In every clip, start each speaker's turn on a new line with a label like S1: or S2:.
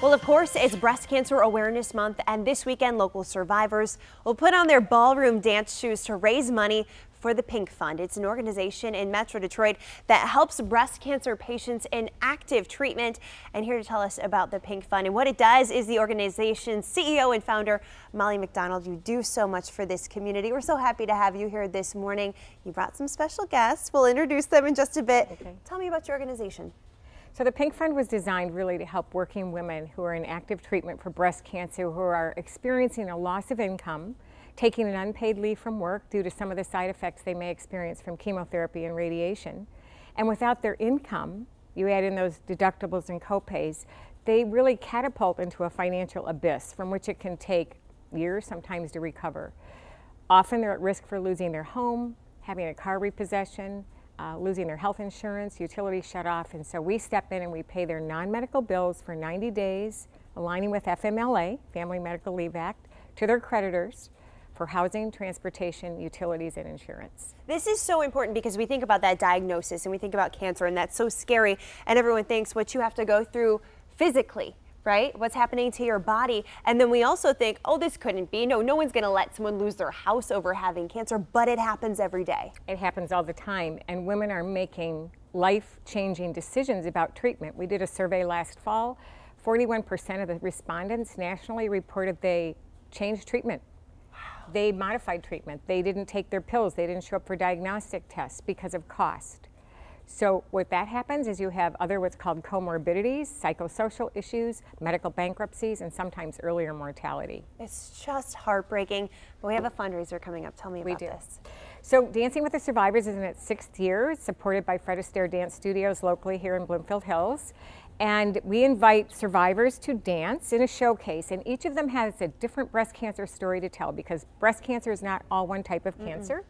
S1: Well, of course, it's Breast Cancer Awareness Month, and this weekend, local survivors will put on their ballroom dance shoes to raise money for the Pink Fund. It's an organization in Metro Detroit that helps breast cancer patients in active treatment. And here to tell us about the Pink Fund and what it does is the organization's CEO and founder, Molly McDonald. You do so much for this community. We're so happy to have you here this morning. You brought some special guests. We'll introduce them in just a bit. Okay. Tell me about your organization.
S2: So the Pink Fund was designed really to help working women who are in active treatment for breast cancer, who are experiencing a loss of income, taking an unpaid leave from work due to some of the side effects they may experience from chemotherapy and radiation. And without their income, you add in those deductibles and copays, they really catapult into a financial abyss from which it can take years sometimes to recover. Often they're at risk for losing their home, having a car repossession, losing their health insurance, utilities shut off, and so we step in and we pay their non-medical bills for 90 days, aligning with FMLA, Family Medical Leave Act, to their creditors for housing, transportation, utilities, and insurance.
S1: This is so important because we think about that diagnosis and we think about cancer, and that's so scary, and everyone thinks what you have to go through physically, right? What's happening to your body. And then we also think, oh, this couldn't be. No one's going to let someone lose their house over having cancer, but it happens every day.
S2: It happens all the time, and women are making life-changing decisions about treatment. We did a survey last fall. 41% of the respondents nationally reported they changed treatment. They modified treatment. They didn't take their pills. They didn't show up for diagnostic tests because of cost. So what that happens is you have other what's called comorbidities, psychosocial issues, medical bankruptcies, and sometimes earlier mortality.
S1: It's just heartbreaking. But we have a fundraiser coming up. Tell me about this.
S2: So Dancing with the Survivors is in its 6th year. It's supported by Fred Astaire Dance Studios locally here in Bloomfield Hills. And we invite survivors to dance in a showcase, and each of them has a different breast cancer story to tell because breast cancer is not all one type of cancer.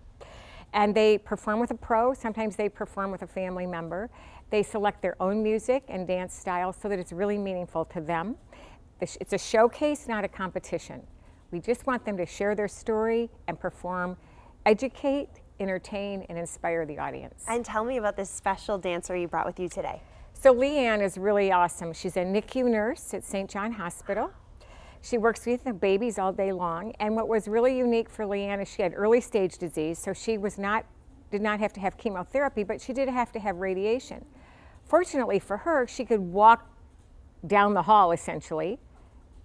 S2: And they perform with a pro, sometimes they perform with a family member. They select their own music and dance style so that it's really meaningful to them. It's a showcase, not a competition. We just want them to share their story and perform, educate, entertain, and inspire the audience.
S1: And tell me about this special dancer you brought with you today.
S2: So Leanne is really awesome. She's a NICU nurse at St. John Hospital. She works with the babies all day long, and what was really unique for Leanne is she had early stage disease, so she did not have to have chemotherapy, but she did have to have radiation. Fortunately for her, she could walk down the hall essentially,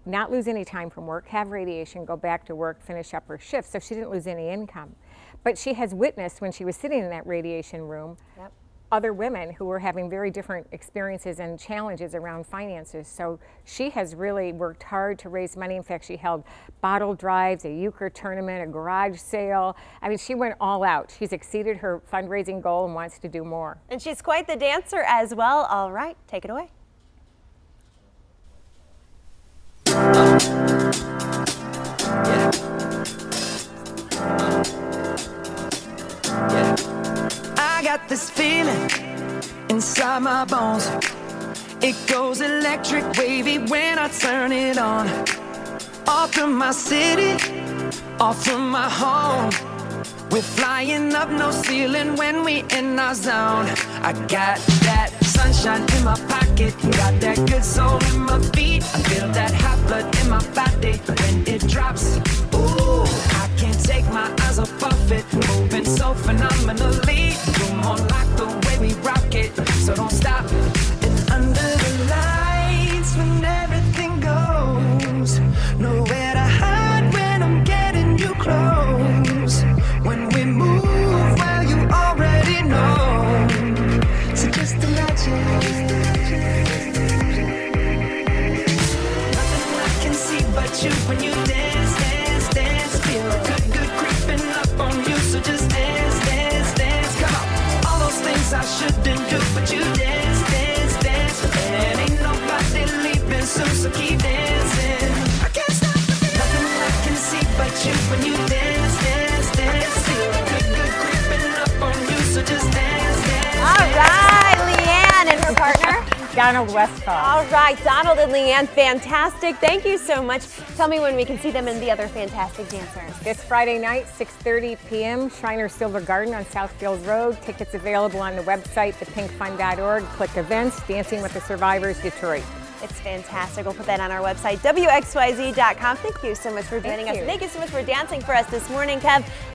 S2: not lose any time from work, have radiation, go back to work, finish up her shift, so she didn't lose any income. But she has witnessed when she was sitting in that radiation room, other women who were having very different experiences and challenges around finances. So she has really worked hard to raise money. In fact, she held bottle drives, a euchre tournament, a garage sale. I mean, she went all out. She's exceeded her fundraising goal and wants to do more.
S1: And she's quite the dancer as well. All right, take it away.
S3: I got this feeling inside my bones. It goes electric wavy when I turn it on. Off from my city, off from my home. We're flying up no ceiling when we in our zone. I got that sunshine in my pocket, got that good soul in my feet. I feel that hot blood in my body when it drops. Ooh, I can't take my eyes off of it, moving so phenomenally. You're more like the way we rock it, so don't stop. And under the lights when everything goes, nowhere to hide when I'm getting you close. When we move, well, you already know. So just imagine. Nothing I can see but you when you dance, dance, dance. Feel good creeping up on you. So just dance, dance, dance. Come on. All those things I shouldn't do, but you dance, dance, dance. And ain't nobody leaving soon, so keep dancing. I can't stop the feeling. Nothing I can see but you when you dance, dance, dance. Feel good creeping up on you. So just dance, dance.
S1: All right, Leanne and her partner.
S2: Donald Westphal.
S1: All right, Donald and Leanne, fantastic. Thank you so much. Tell me when we can see them and the other fantastic dancers.
S2: This Friday night, 6:30 p.m., Shriners Silver Garden on Southfields Road. Tickets available on the website, thepinkfund.org. Click events, Dancing with the Survivors Detroit.
S1: It's fantastic. We'll put that on our website, WXYZ.com. Thank you so much for joining us. Thank you so much for dancing for us this morning, Kev.